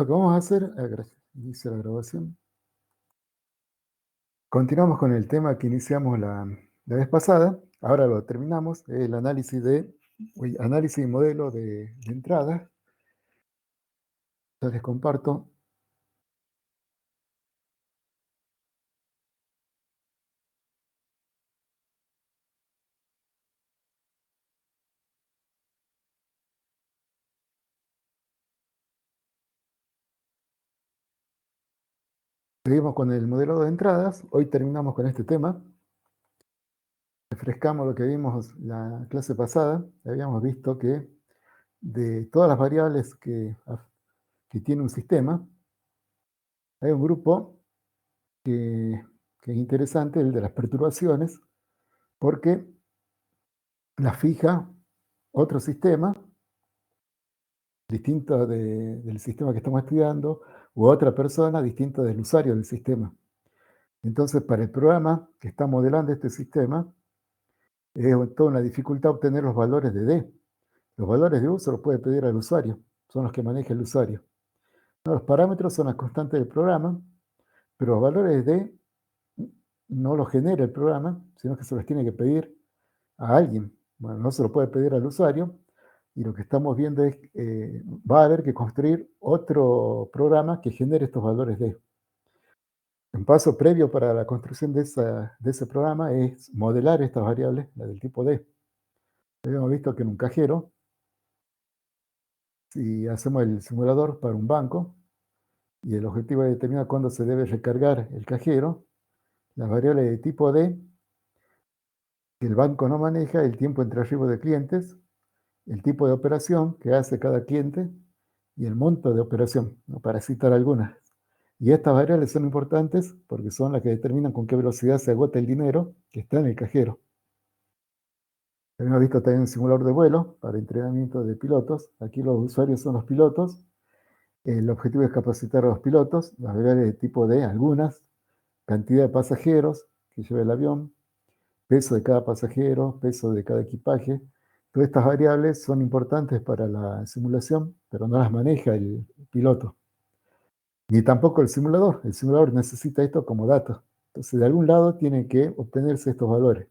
Lo que vamos a hacer, inicia la grabación. Continuamos con el tema que iniciamos la vez pasada. Ahora lo terminamos, el análisis y modelo de entrada. Ya les comparto. Seguimos con el modelo de entradas. Hoy terminamos con este tema. Refrescamos lo que vimos la clase pasada. Habíamos visto que de todas las variables que tiene un sistema, hay un grupo que es interesante, el de las perturbaciones, porque la fija otro sistema distinto del sistema que estamos estudiando, u otra persona distinta del usuario del sistema. Entonces, para el programa que está modelando este sistema, es toda una dificultad obtener los valores de D. Los valores de U se los puede pedir al usuario, son los que maneja el usuario. No, los parámetros son las constantes del programa, pero los valores de D no los genera el programa, sino que se los tiene que pedir a alguien. Bueno, no se lo puede pedir al usuario, y lo que estamos viendo es que va a haber que construir otro programa que genere estos valores D. Un paso previo para la construcción de ese programa es modelar estas variables, la del tipo D. Habíamos visto que en un cajero, si hacemos el simulador para un banco, y el objetivo es determinar cuándo se debe recargar el cajero, las variables de tipo D, que el banco no maneja, el tiempo entre arribo de clientes, el tipo de operación que hace cada cliente y el monto de operación, ¿no? Para citar algunas. Y estas variables son importantes porque son las que determinan con qué velocidad se agota el dinero que está en el cajero. Hemos visto también un simulador de vuelo para entrenamiento de pilotos. Aquí los usuarios son los pilotos. El objetivo es capacitar a los pilotos, las variables de tipo D, algunas, cantidad de pasajeros que lleva el avión, peso de cada pasajero, peso de cada equipaje. Todas estas variables son importantes para la simulación, pero no las maneja el piloto. Ni tampoco el simulador. El simulador necesita esto como datos. Entonces, de algún lado tienen que obtenerse estos valores.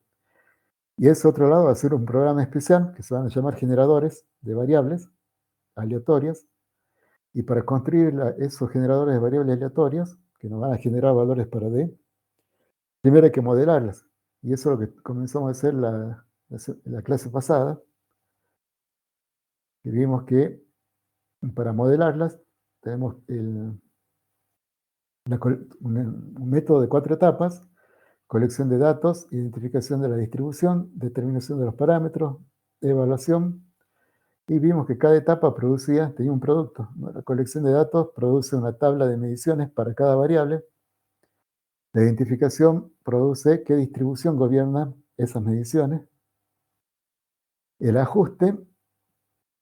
Y ese otro lado va a ser un programa especial que se van a llamar generadores de variables aleatorias. Y para construir esos generadores de variables aleatorias, que nos van a generar valores para D, primero hay que modelarlas. Y eso es lo que comenzamos a hacer la clase pasada. Y vimos que para modelarlas tenemos un método de 4 etapas: colección de datos, identificación de la distribución, determinación de los parámetros, evaluación, y vimos que cada etapa tenía un producto. La colección de datos produce una tabla de mediciones para cada variable. La identificación produce qué distribución gobierna esas mediciones. El ajuste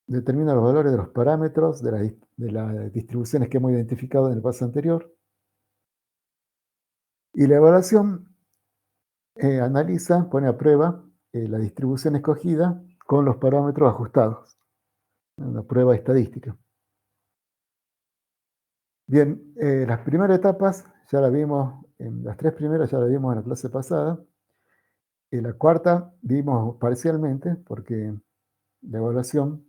determina los valores de los parámetros de las distribuciones que hemos identificado en el paso anterior. Y la evaluación analiza, pone a prueba la distribución escogida con los parámetros ajustados. Una prueba estadística. Bien, las primeras etapas ya las vimos, las 3 primeras ya las vimos en la clase pasada. Y la cuarta vimos parcialmente, porque la evaluación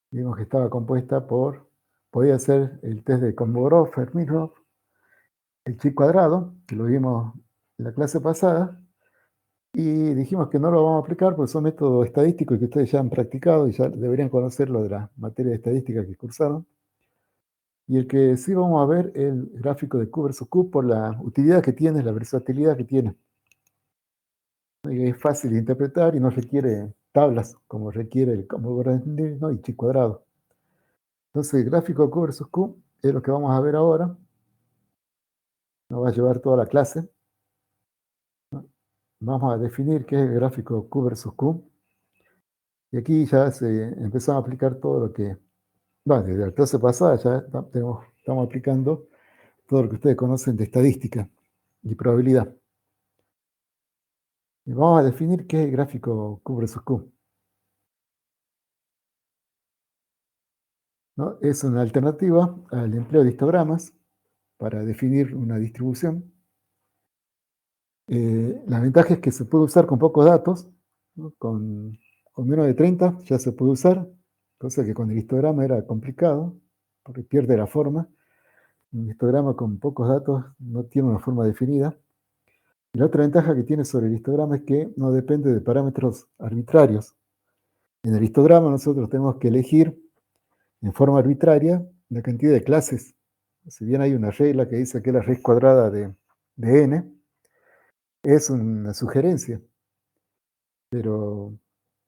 vimos que estaba compuesta podía ser el test de Kolmogorov-Smirnov, el chi cuadrado, que lo vimos en la clase pasada, y dijimos que no lo vamos a aplicar porque son métodos estadísticos que ustedes ya han practicado y ya deberían conocerlo de la materia de estadística que cursaron. Y el que sí vamos a ver el gráfico de Q versus Q por la utilidad que tiene, la versatilidad que tiene. Y es fácil de interpretar y no requiere tablas como requiere el Kolmogorov y chi cuadrado. Entonces el gráfico de Q versus Q es lo que vamos a ver ahora. Nos va a llevar toda la clase. Vamos a definir qué es el gráfico Q versus Q. Y aquí ya empezamos a aplicar todo lo que, bueno, desde la clase pasada ya estamos aplicando todo lo que ustedes conocen de estadística y probabilidad. Y vamos a definir qué es el gráfico Q versus Q. ¿no? Es una alternativa al empleo de histogramas para definir una distribución. La ventaja es que se puede usar con pocos datos, ¿no? Con menos de 30 ya se puede usar, cosa que con el histograma era complicado, porque pierde la forma. Un histograma con pocos datos no tiene una forma definida. Y la otra ventaja que tiene sobre el histograma es que no depende de parámetros arbitrarios. En el histograma nosotros tenemos que elegir en forma arbitraria la cantidad de clases. Si bien hay una regla que dice que la raíz cuadrada de n, es una sugerencia, pero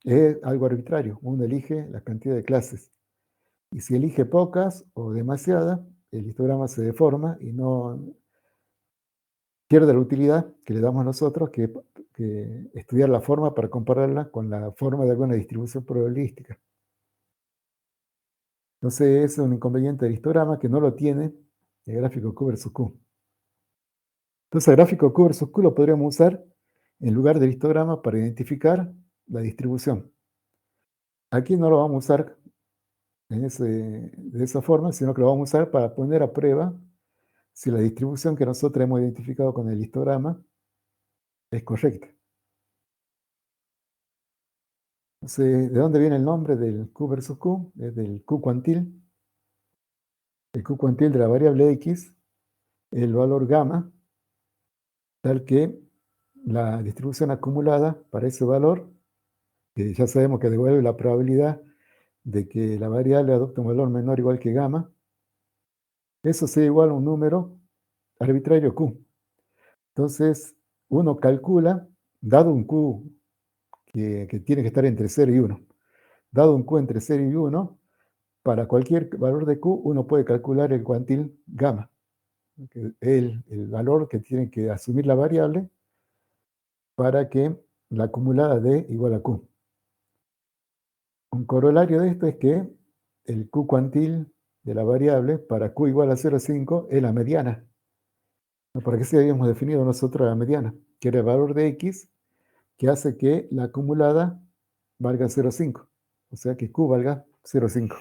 es algo arbitrario. Uno elige la cantidad de clases. Y si elige pocas o demasiadas, el histograma se deforma y no pierde la utilidad que le damos nosotros, que estudiar la forma para compararla con la forma de alguna distribución probabilística. Entonces, ese es un inconveniente del histograma que no lo tiene el gráfico Q versus Q. Entonces, el gráfico Q versus Q lo podríamos usar en lugar del histograma para identificar la distribución. Aquí no lo vamos a usar de esa forma, sino que lo vamos a usar para poner a prueba si la distribución que nosotros hemos identificado con el histograma es correcta. Entonces, ¿de dónde viene el nombre del Q versus Q? Es del Q cuantil. El Q cuantil de la variable X, el valor gamma, tal que la distribución acumulada para ese valor, que ya sabemos que devuelve la probabilidad de que la variable adopte un valor menor o igual que gamma, eso sea igual a un número arbitrario Q. Entonces, uno calcula, dado un Q que tiene que estar entre 0 y 1, dado un Q entre 0 y 1, para cualquier valor de Q, uno puede calcular el cuantil gamma, que es el valor que tiene que asumir la variable para que la acumulada dé igual a Q. Un corolario de esto es que el Q cuantil de la variable para Q igual a 0,5 es la mediana. ¿Para qué se habíamos definido nosotros la mediana? Que era el valor de X que hace que la acumulada valga 0,5. O sea que Q valga 0,5.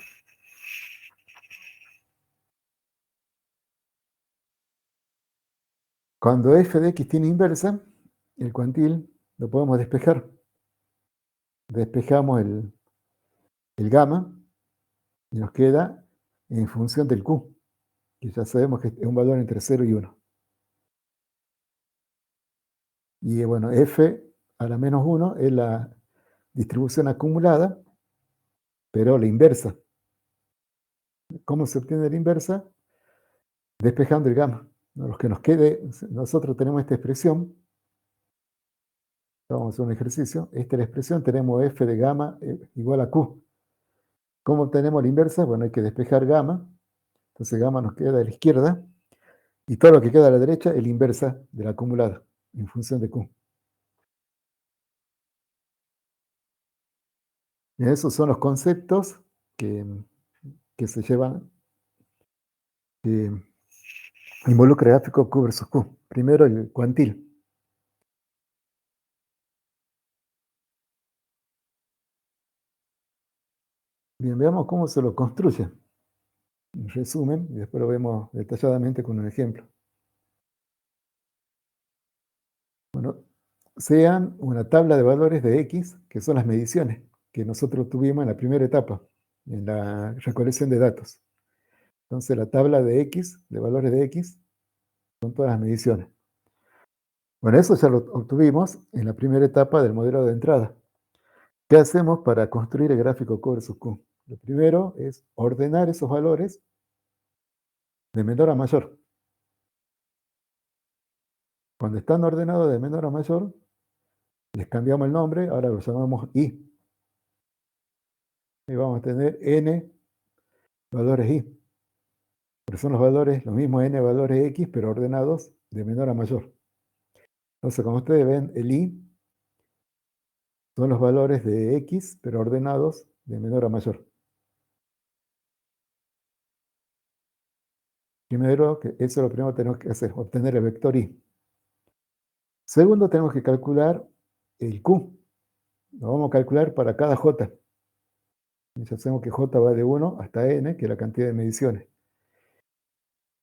Cuando f de x tiene inversa, el cuantil lo podemos despejar. Despejamos el gamma y nos queda en función del q, que ya sabemos que es un valor entre 0 y 1. Y bueno, f a la menos 1 es la distribución acumulada, pero la inversa. ¿Cómo se obtiene la inversa? Despejando el gamma. Los que nos quede, nosotros tenemos esta expresión. Vamos a hacer un ejercicio. Esta es la expresión, tenemos f de gamma igual a q. ¿Cómo obtenemos la inversa? Bueno, hay que despejar gamma. Entonces gamma nos queda a la izquierda. Y todo lo que queda a la derecha es la inversa de la acumulada, en función de q. Y esos son los conceptos que se llevan, que involucra el gráfico Q versus Q. Primero el cuantil. Bien, veamos cómo se lo construye. En resumen, y después lo vemos detalladamente con un ejemplo. Bueno, sean una tabla de valores de X, que son las mediciones que nosotros tuvimos en la primera etapa, en la recolección de datos. Entonces, la tabla de X, de valores de X, son todas las mediciones. Bueno, eso ya lo obtuvimos en la primera etapa del modelo de entrada. ¿Qué hacemos para construir el gráfico Q versus Q? Lo primero es ordenar esos valores de menor a mayor. Cuando están ordenados de menor a mayor, les cambiamos el nombre, ahora lo llamamos I. Y vamos a tener N valores I. Pero son los valores, los mismos N valores X, pero ordenados de menor a mayor. Entonces, como ustedes ven, el I son los valores de X, pero ordenados de menor a mayor. Primero, eso es lo primero que tenemos que hacer, obtener el vector I. Segundo, tenemos que calcular el Q. Lo vamos a calcular para cada J. Ya sabemos que J va de 1 hasta N, que es la cantidad de mediciones.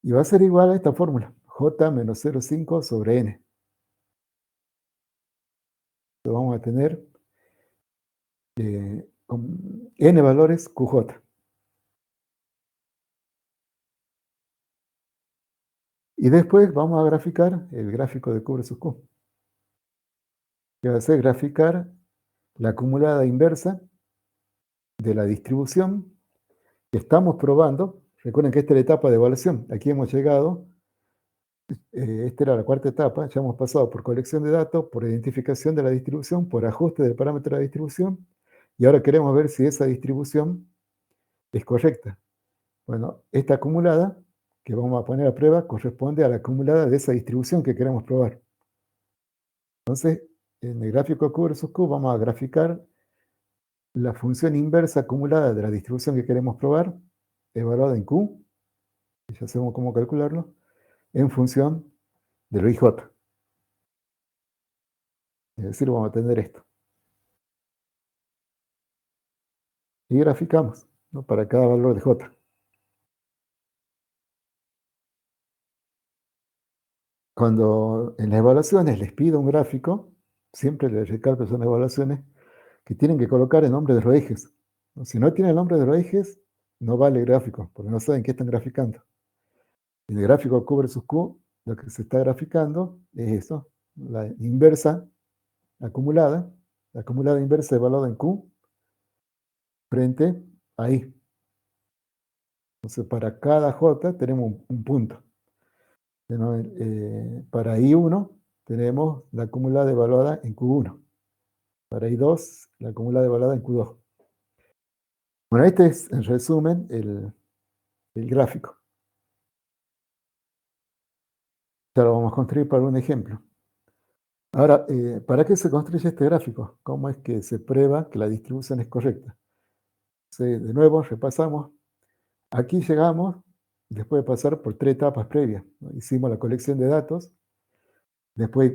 Y va a ser igual a esta fórmula, J menos 0,5 sobre N. Entonces vamos a tener N valores QJ. Y después vamos a graficar el gráfico de Q versus Q, que va a ser graficar la acumulada inversa de la distribución que estamos probando. Recuerden que esta es la etapa de evaluación. Aquí hemos llegado, esta era la cuarta etapa, ya hemos pasado por colección de datos, por identificación de la distribución, por ajuste del parámetro de la distribución, y ahora queremos ver si esa distribución es correcta. Bueno, esta acumulada que vamos a poner a prueba corresponde a la acumulada de esa distribución que queremos probar. Entonces, en el gráfico Q versus Q vamos a graficar la función inversa acumulada de la distribución que queremos probar, evaluada en Q, y ya sabemos cómo calcularlo, en función de lo IJ. Es decir, vamos a tener esto. Y graficamos, ¿no?, para cada valor de J. Cuando en las evaluaciones les pido un gráfico, siempre les recalco en las evaluaciones que tienen que colocar el nombre de los ejes. Si no tienen el nombre de los ejes, no vale el gráfico, porque no saben qué están graficando. En el gráfico Q versus Q, lo que se está graficando es eso, la inversa acumulada, la acumulada inversa evaluada en Q, frente a I. Entonces, para cada J tenemos un punto. Para I1 tenemos la acumulada evaluada en Q1. Para I2, la acumulada evaluada en Q2. Bueno, este es, en resumen, el gráfico. Ya lo vamos a construir para un ejemplo. Ahora, ¿para qué se construye este gráfico? ¿Cómo es que se prueba que la distribución es correcta? De nuevo, repasamos. Aquí llegamos, después de pasar por 3 etapas previas, ¿no? Hicimos la colección de datos, después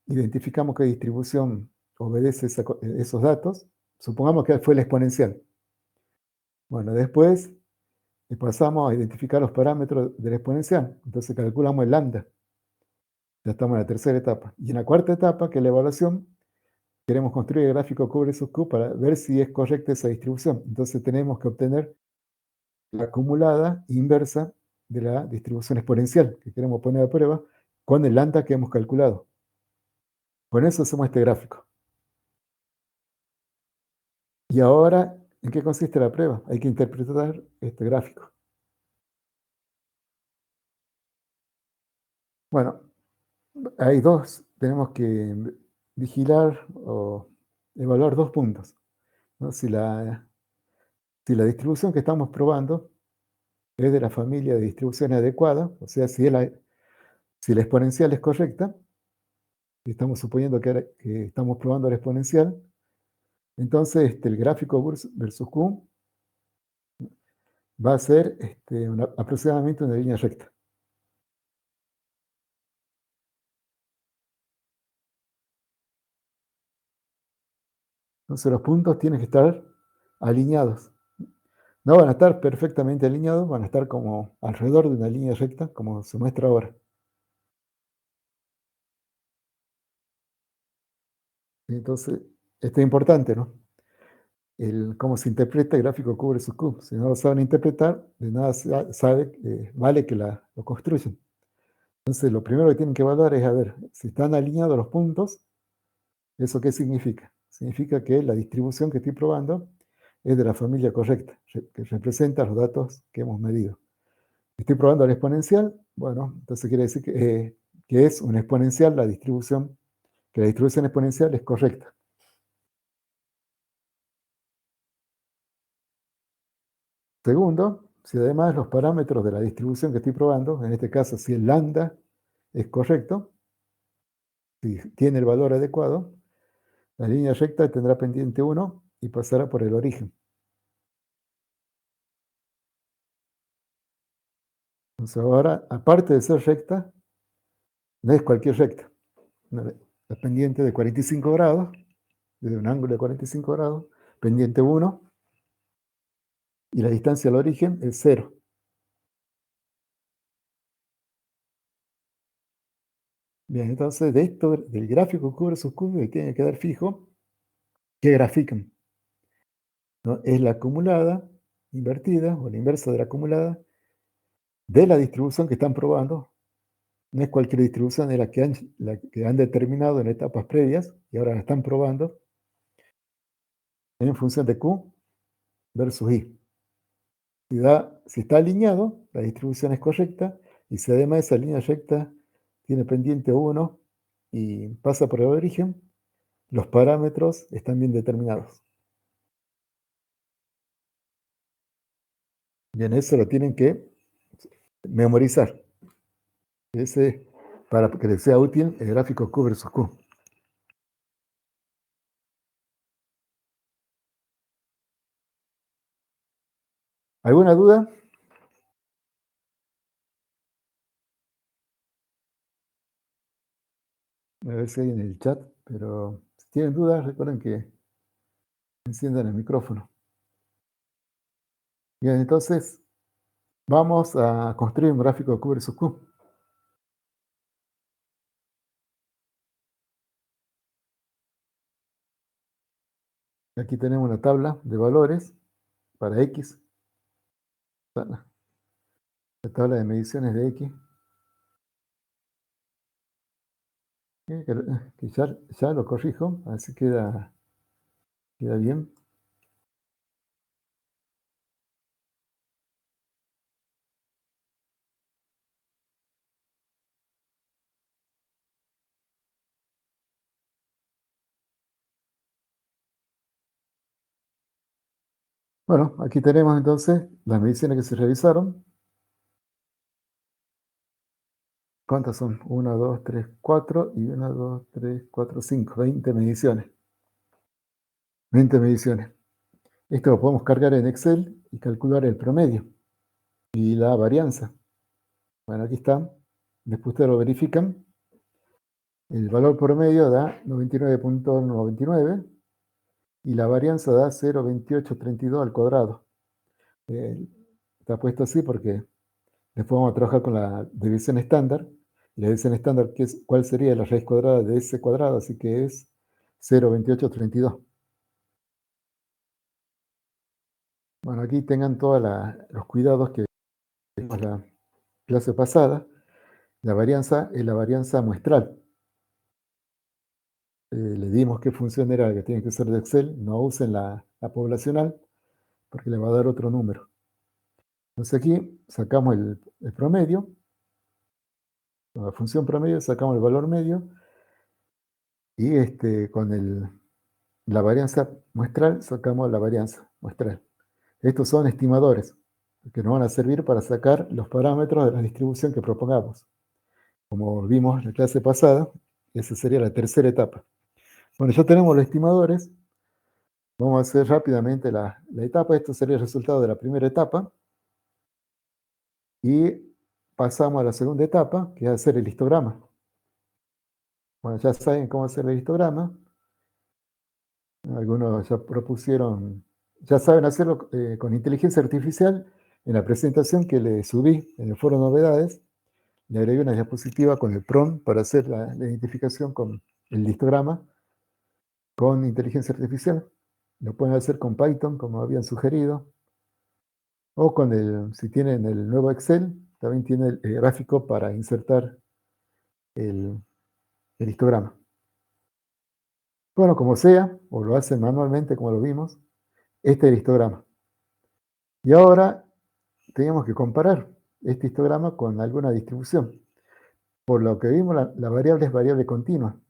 identificamos qué distribución obedece esos datos. Supongamos que fue la exponencial. Bueno, después pasamos a identificar los parámetros de la exponencial. Entonces calculamos el lambda. Ya estamos en la tercera etapa. Y en la cuarta etapa, que es la evaluación, queremos construir el gráfico Q versus Q para ver si es correcta esa distribución. Entonces tenemos que obtener la acumulada inversa de la distribución exponencial que queremos poner a prueba con el lambda que hemos calculado. Con eso hacemos este gráfico. Y ahora, ¿en qué consiste la prueba? Hay que interpretar este gráfico. Bueno, hay dos, tenemos que vigilar o evaluar 2 puntos, ¿no? Si la distribución que estamos probando es de la familia de distribuciones adecuadas, o sea, si la exponencial es correcta, y estamos suponiendo que estamos probando la exponencial, entonces el gráfico versus Q va a ser aproximadamente una línea recta. Entonces los puntos tienen que estar alineados. No van a estar perfectamente alineados, van a estar como alrededor de una línea recta, como se muestra ahora. Entonces, esto es importante, ¿no? Cómo se interpreta el gráfico Q versus Q. Si no lo saben interpretar, de nada vale que lo construyan. Entonces, lo primero que tienen que evaluar es a ver si están alineados los puntos. ¿Eso qué significa? Significa que la distribución que estoy probando es de la familia correcta, que representa los datos que hemos medido. Estoy probando la exponencial, bueno, entonces quiere decir que es una exponencial la distribución, que la distribución exponencial es correcta. Segundo, si además los parámetros de la distribución que estoy probando, en este caso si el lambda es correcto, si tiene el valor adecuado, la línea recta tendrá pendiente 1 y pasará por el origen. Entonces ahora, aparte de ser recta, no es cualquier recta. La pendiente de 45 grados, desde un ángulo de 45 grados, pendiente 1, y la distancia al origen es 0. Bien, entonces de esto, del gráfico Q versus Q, que tiene que quedar fijo, ¿qué grafican? ¿No? Es la acumulada invertida o la inversa de la acumulada de la distribución que están probando. No es cualquier distribución, es la que han determinado en etapas previas y ahora la están probando en función de Q versus I. Si está alineado, la distribución es correcta, y si además esa línea recta tiene pendiente 1 y pasa por el origen, los parámetros están bien determinados. Bien, eso lo tienen que memorizar. Ese, para que les sea útil el gráfico Q versus Q. ¿Alguna duda? A ver si hay en el chat, pero si tienen dudas, recuerden que enciendan el micrófono. Bien, entonces vamos a construir un gráfico de Q versus Q. Aquí tenemos una tabla de valores para X, la tabla de mediciones de X, que ya lo corrijo, así queda bien. Bueno, aquí tenemos entonces las mediciones que se realizaron. ¿Cuántas son? 1, 2, 3, 4 y 1, 2, 3, 4, 5. 20 mediciones. 20 mediciones. Esto lo podemos cargar en Excel y calcular el promedio y la varianza. Bueno, aquí está. Después ustedes lo verifican. El valor promedio da 99.99 y la varianza da 0,2832 al cuadrado. Eh, Está puesto así porque después vamos a trabajar con la división estándar. Y la división estándar, ¿cuál sería la raíz cuadrada de ese cuadrado? Así que es 0,2832. Bueno, aquí tengan todos los cuidados que vimos la clase pasada. La varianza es la varianza muestral. Le dimos qué función era la que tiene que ser de Excel. No usen la poblacional porque le va a dar otro número. Entonces aquí sacamos el promedio. Con la función promedio sacamos el valor medio y con la varianza muestral sacamos la varianza muestral. Estos son estimadores que nos van a servir para sacar los parámetros de la distribución que propongamos. Como vimos en la clase pasada, esa sería la tercera etapa. Bueno, ya tenemos los estimadores. Vamos a hacer rápidamente la etapa. Esto sería el resultado de la primera etapa. Y pasamos a la segunda etapa, que es hacer el histograma. Bueno, ya saben cómo hacer el histograma. Algunos ya propusieron, ya saben hacerlo con inteligencia artificial. En la presentación que le subí en el foro novedades, le agregué una diapositiva con el prompt para hacer la identificación con el histograma con inteligencia artificial. Lo pueden hacer con Python, como habían sugerido, o si tienen el nuevo Excel, también tiene el gráfico para insertar el histograma. Bueno, como sea, o lo hacen manualmente, como lo vimos, este es el histograma. Y ahora tenemos que comparar este histograma con alguna distribución. Por lo que vimos, la variable es variable continua.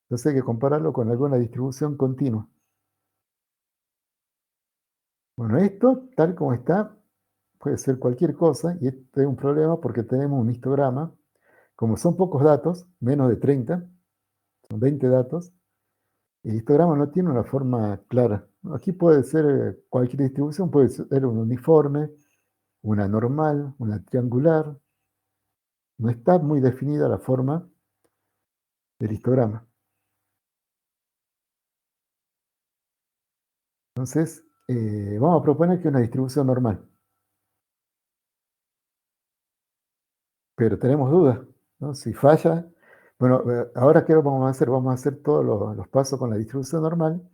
Entonces hay que compararlo con alguna distribución continua. Bueno, esto, tal como está, puede ser cualquier cosa, y este es un problema porque tenemos un histograma. Como son pocos datos, menos de 30, son 20 datos, el histograma no tiene una forma clara. Aquí puede ser cualquier distribución, puede ser un uniforme, una normal, una triangular. No está muy definida la forma del histograma. Entonces, Vamos a proponer que es una distribución normal, pero tenemos dudas, ¿no? Si falla, bueno, ahora ¿qué vamos a hacer? Vamos a hacer todos los pasos con la distribución normal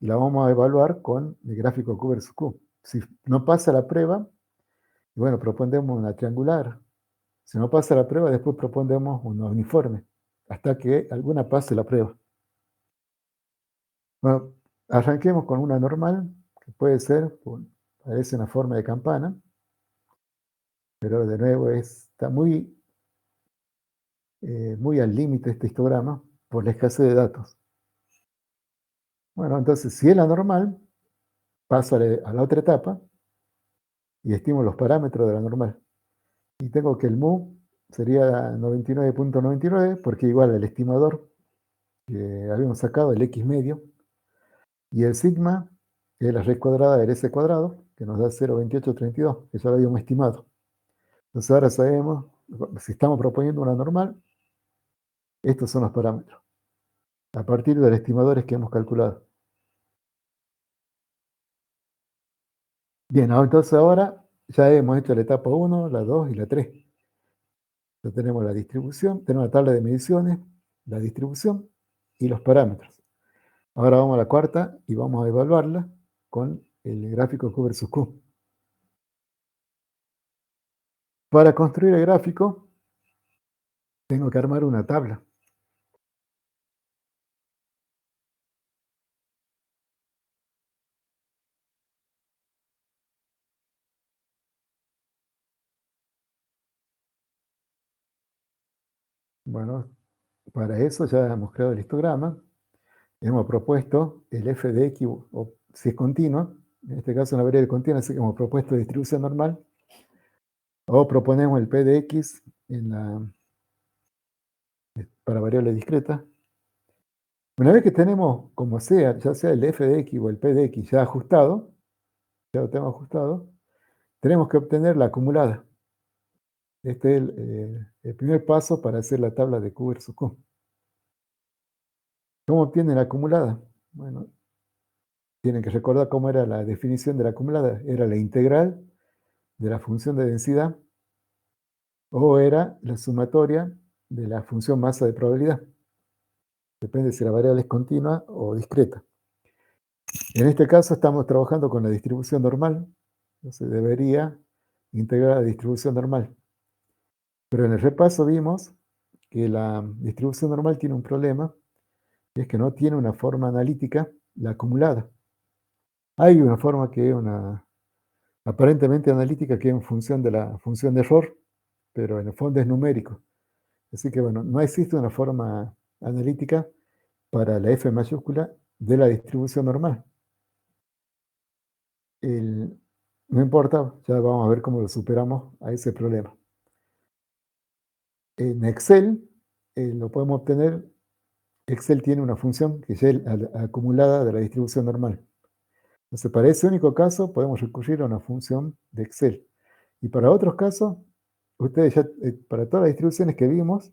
y la vamos a evaluar con el gráfico Q versus Q. Si no pasa la prueba, bueno, propondremos una triangular. Si no pasa la prueba, después propondremos una uniforme, hasta que alguna pase la prueba. Bueno, arranquemos con una normal, que puede ser, parece una forma de campana, pero de nuevo está muy al límite este histograma por la escasez de datos. Bueno, entonces, si es la normal, paso a la otra etapa y estimo los parámetros de la normal. Y tengo que el mu sería 99.99, porque igual al estimador que habíamos sacado, el x medio, y el sigma es la raíz cuadrada del s cuadrado, que nos da 0,2832, que ya lo habíamos estimado. Entonces ahora sabemos, si estamos proponiendo una normal, estos son los parámetros, a partir de los estimadores que hemos calculado. Bien, entonces ahora ya hemos hecho la etapa 1, la 2 y la 3. Ya tenemos la distribución, tenemos la tabla de mediciones, la distribución y los parámetros. Ahora vamos a la cuarta y vamos a evaluarla con el gráfico Q versus Q. Para construir el gráfico, tengo que armar una tabla. Bueno, para eso ya hemos creado el histograma, hemos propuesto el f de x, o si es continua, en este caso una variable continua, así que hemos propuesto distribución normal, o proponemos el p de x para variable discreta. Una vez que tenemos, como sea, ya sea el f de x o el p de x ya ajustado, ya lo tenemos ajustado, tenemos que obtener la acumulada. Este es el primer paso para hacer la tabla de Q versus Q. ¿Cómo obtienen la acumulada? Bueno, tienen que recordar cómo era la definición de la acumulada. Era la integral de la función de densidad o era la sumatoria de la función masa de probabilidad. Depende si la variable es continua o discreta. En este caso estamos trabajando con la distribución normal. Entonces debería integrar la distribución normal. Pero en el repaso vimos que la distribución normal tiene un problema, y es que no tiene una forma analítica, la acumulada. Hay una forma que es aparentemente analítica, que es en función de la función de error, pero en el fondo es numérico. Así que bueno, no existe una forma analítica para la f mayúscula de la distribución normal. No importa, ya vamos a ver cómo lo superamos a ese problema. En Excel lo podemos obtener. Excel tiene una función que es la acumulada de la distribución normal. Entonces, para ese único caso, podemos recurrir a una función de Excel. Y para otros casos, ustedes ya, para todas las distribuciones que vimos,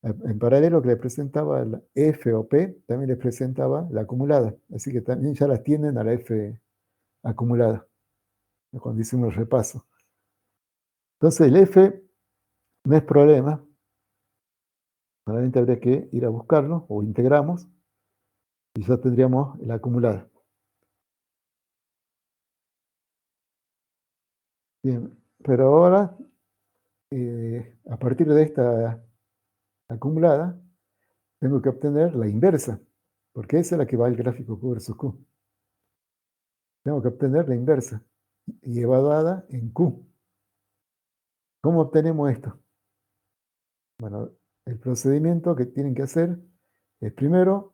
en paralelo que les presentaba la F o P, también les presentaba la acumulada. Así que también ya las tienen a la F acumulada, cuando hicimos el repaso. Entonces, el F no es problema. Solamente habría que ir a buscarlo, o integramos, y ya tendríamos la acumulada. Bien, pero ahora, a partir de esta acumulada, tengo que obtener la inversa, porque esa es la que va al gráfico Q versus Q. Tengo que obtener la inversa y evaluada en Q. ¿Cómo obtenemos esto? Bueno, el procedimiento que tienen que hacer es primero,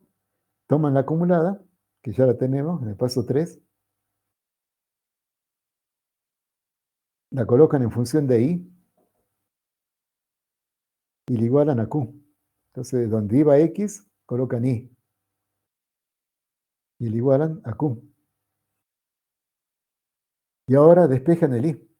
toman la acumulada, que ya la tenemos en el paso 3, la colocan en función de I y la igualan a Q. Entonces, donde iba X, colocan I y la igualan a Q. Y ahora despejan el I.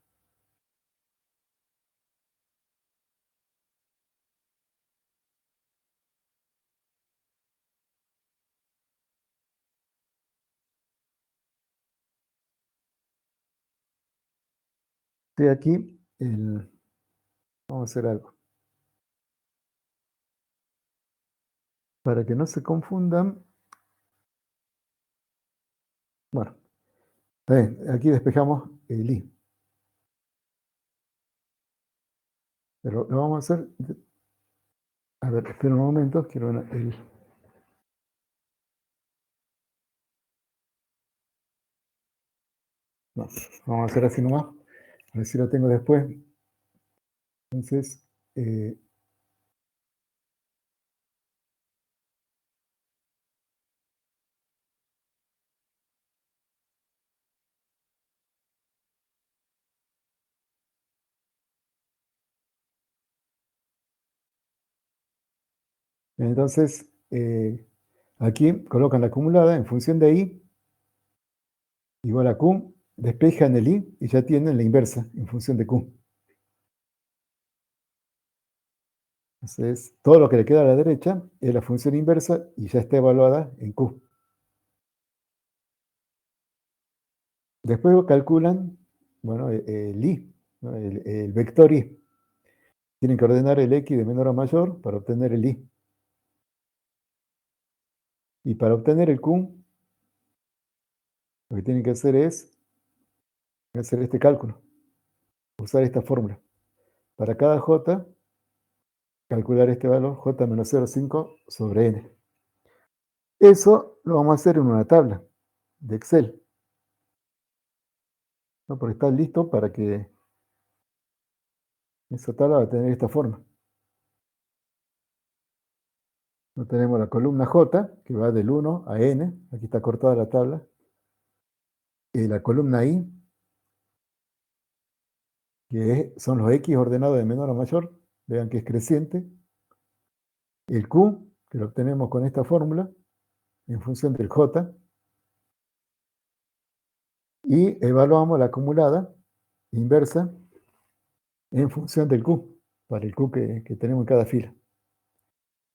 Estoy aquí, vamos a hacer algo. Para que no se confundan, bueno, está bien, aquí despejamos el i, pero lo vamos a hacer, a ver, espera un momento, quiero no, vamos a hacer así nomás, a ver si lo tengo después. Entonces, eh, entonces aquí colocan la acumulada en función de i igual a q, despejan el i y ya tienen la inversa en función de q. Entonces, todo lo que le queda a la derecha es la función inversa y ya está evaluada en q. Después calculan, bueno, el i, ¿no? El vector i. Tienen que ordenar el x de menor a mayor para obtener el i. Y para obtener el q, lo que tienen que hacer es hacer este cálculo, usar esta fórmula. Para cada j, calcular este valor, j menos 0,5 sobre n. Eso lo vamos a hacer en una tabla de Excel, ¿no? Porque está listo para que esa tabla va a tener esta forma. No tenemos la columna J, que va del 1 a n, aquí está cortada la tabla, y la columna I, son los X ordenados de menor a mayor, vean que es creciente, el Q, que lo obtenemos con esta fórmula, en función del J, y evaluamos la acumulada inversa en función del Q, para el Q que tenemos en cada fila.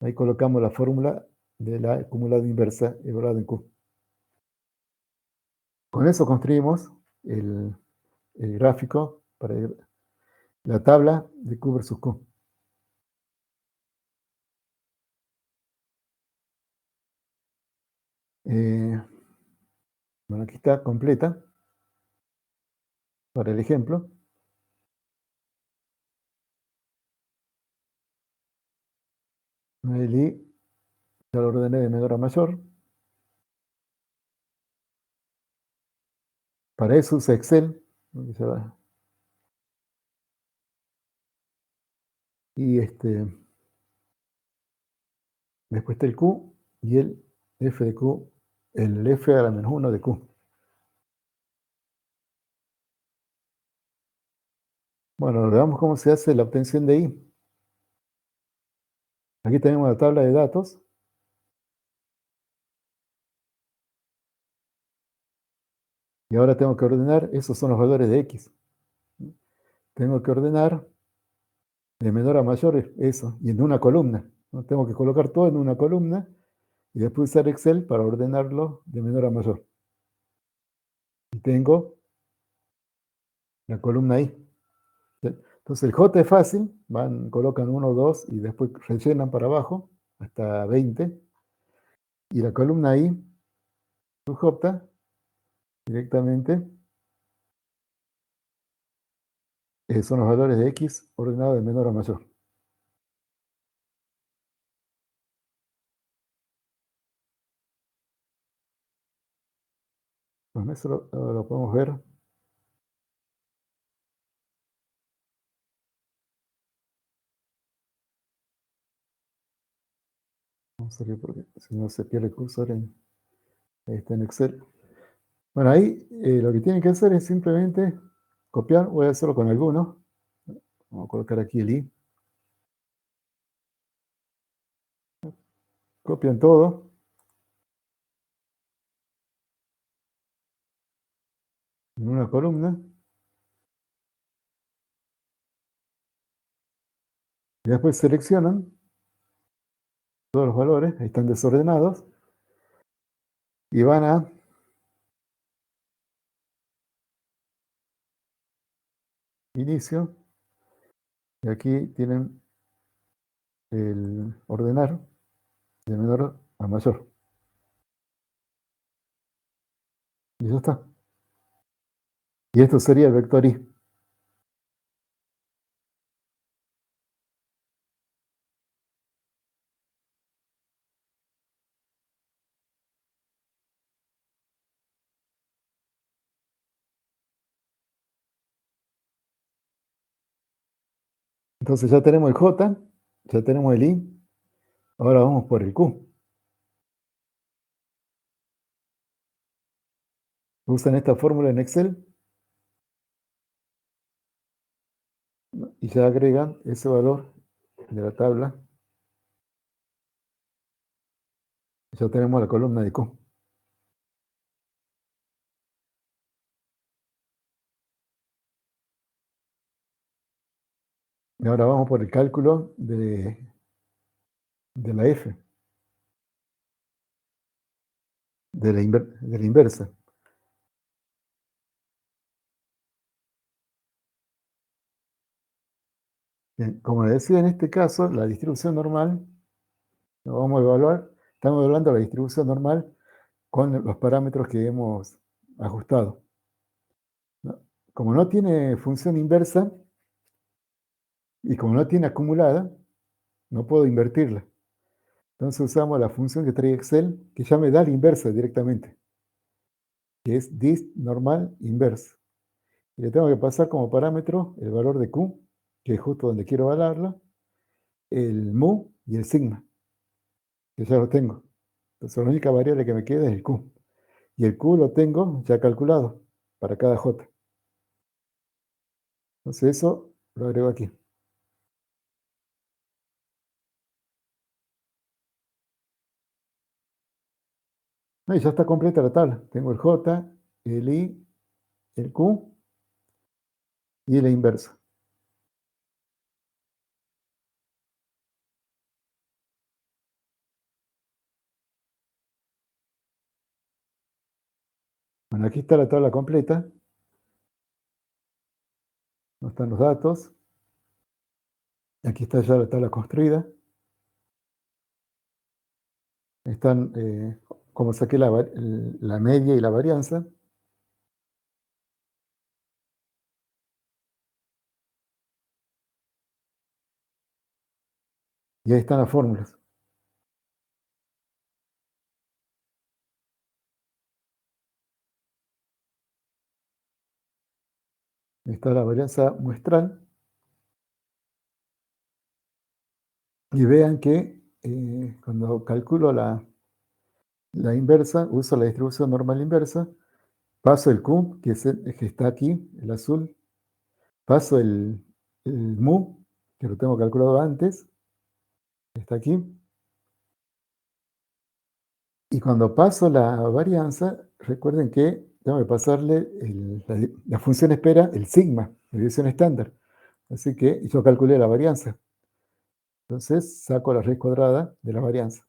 Ahí colocamos la fórmula de la acumulada inversa evaluada en Q. Con eso construimos el gráfico para la tabla de Q versus Q. Bueno, aquí está completa para el ejemplo. El I ya lo ordené de menor a mayor. Para eso usa Excel. Y después está el Q y el F de Q, el F a la menos 1 de Q. Bueno, veamos cómo se hace la obtención de I. Aquí tenemos la tabla de datos. Y ahora tengo que ordenar, esos son los valores de X. Tengo que ordenar de menor a mayor eso, y en una columna, ¿no? Tengo que colocar todo en una columna y después usar Excel para ordenarlo de menor a mayor. Y tengo la columna I. Entonces el J es fácil, colocan 1, 2 y después rellenan para abajo hasta 20. Y la columna I, su J, directamente son los valores de X ordenados de menor a mayor. Bueno, eso lo podemos ver. Vamos a ver porque si no se pierde el cursor ahí está en Excel. Bueno, ahí lo que tienen que hacer es simplemente copiar. Voy a hacerlo con algunos. Vamos a colocar aquí el I. Copian todo en una columna. Y después seleccionan todos los valores. Ahí están desordenados. Y van a... inicio, y aquí tienen el ordenar de menor a mayor. Y ya está. Y esto sería el vector i. Entonces ya tenemos el j, ya tenemos el i. Ahora vamos por el q. Usan esta fórmula en Excel, ¿no? Y ya agregan ese valor de la tabla. Ya tenemos la columna de q. Y ahora vamos por el cálculo de la f, de la inversa. Bien, como les decía, en este caso, la distribución normal, lo vamos a evaluar, estamos evaluando la distribución normal con los parámetros que hemos ajustado, ¿no? Como no tiene función inversa y como no tiene acumulada, no puedo invertirla. Entonces usamos la función que trae Excel, que ya me da la inversa directamente, que es dist normal inversa. Y le tengo que pasar como parámetro el valor de Q, que es justo donde quiero evaluarla, el mu y el sigma, que ya lo tengo. Entonces la única variable que me queda es el Q. Y el Q lo tengo ya calculado para cada J. Entonces eso lo agrego aquí. No, y ya está completa la tabla. Tengo el J, el I, el Q y la inversa. Bueno, aquí está la tabla completa. No están los datos. Aquí está ya la tabla construida. Están como saqué la media y la varianza. Y ahí están las fórmulas. Ahí está la varianza muestral. Y vean que cuando calculo la inversa, uso la distribución normal inversa, paso el Q, que es el que está aquí, el azul, paso el mu, que lo tengo calculado antes, que está aquí, y cuando paso la varianza, recuerden que tengo que pasarle la función espera, el sigma, la división estándar. Así que yo calculé la varianza. Entonces saco la raíz cuadrada de la varianza.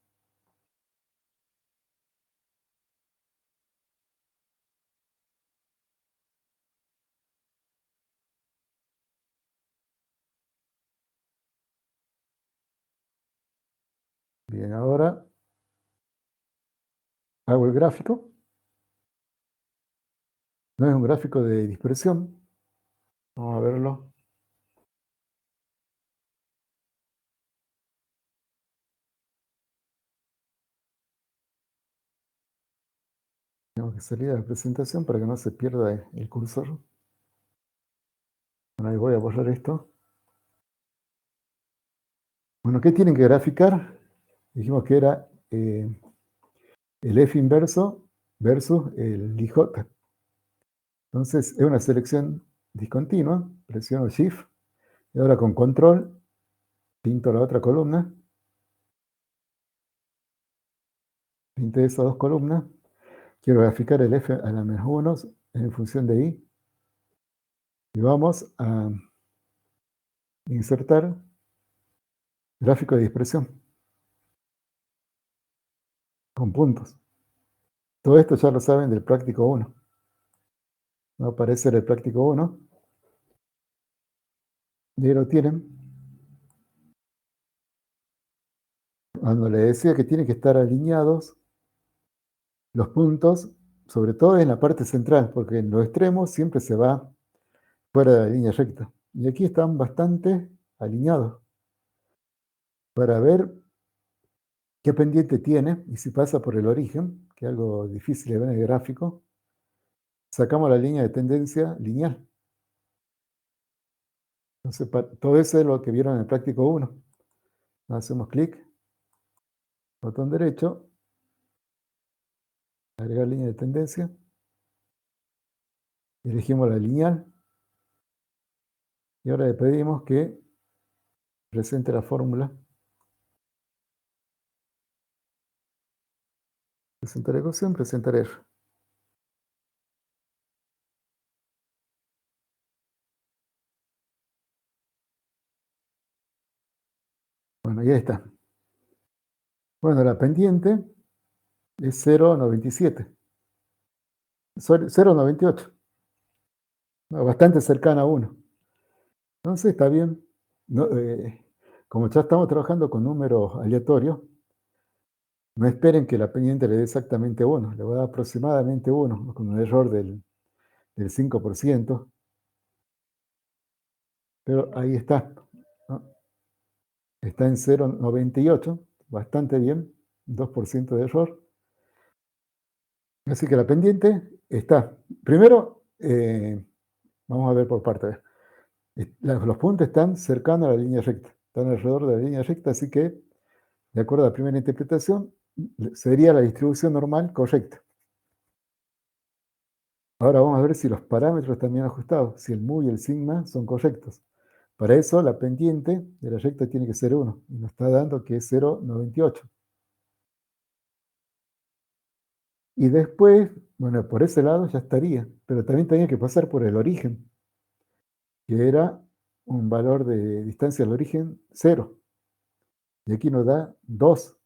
Bien, ahora hago el gráfico. No es un gráfico de dispersión. Vamos a verlo. Tengo que salir de la presentación para que no se pierda el cursor. Bueno, ahí voy a borrar esto. Bueno, ¿qué tienen que graficar? Dijimos que era el F inverso versus el IJ. Entonces, es una selección discontinua. Presiono Shift. Y ahora con Control, pinto la otra columna. Pinté esas dos columnas. Quiero graficar el F a la menos 1 en función de I. Y vamos a insertar gráfico de dispersión con puntos. Todo esto ya lo saben del práctico 1. Va a aparecer el práctico 1. Y ahí lo tienen. Cuando le decía que tienen que estar alineados los puntos, sobre todo en la parte central, porque en los extremos siempre se va fuera de la línea recta. Y aquí están bastante alineados para ver qué pendiente tiene y si pasa por el origen, que es algo difícil de ver en el gráfico, sacamos la línea de tendencia lineal. Entonces, todo eso es lo que vieron en el práctico 1. Hacemos clic, botón derecho, agregar línea de tendencia, elegimos la lineal y ahora le pedimos que presente la fórmula. Presentar ecuación, presentar error. Bueno, ya está. Bueno, la pendiente es 0,97. 0,98. Bastante cercana a 1. Entonces está bien. No, como ya estamos trabajando con números aleatorios, no esperen que la pendiente le dé exactamente 1. Le va a dar aproximadamente 1, con un error del 5%. Pero ahí está, ¿no? Está en 0,98. Bastante bien. 2% de error. Así que la pendiente está. Primero, vamos a ver por partes. Los puntos están cercanos a la línea recta. Están alrededor de la línea recta, así que, de acuerdo a la primera interpretación, sería la distribución normal correcta. Ahora vamos a ver si los parámetros están bien ajustados, si el mu y el sigma son correctos. Para eso, la pendiente de la recta tiene que ser 1, y nos está dando que es 0,98. Y después, bueno, por ese lado ya estaría, pero también tenía que pasar por el origen, que era un valor de distancia al origen 0. Y aquí nos da 2.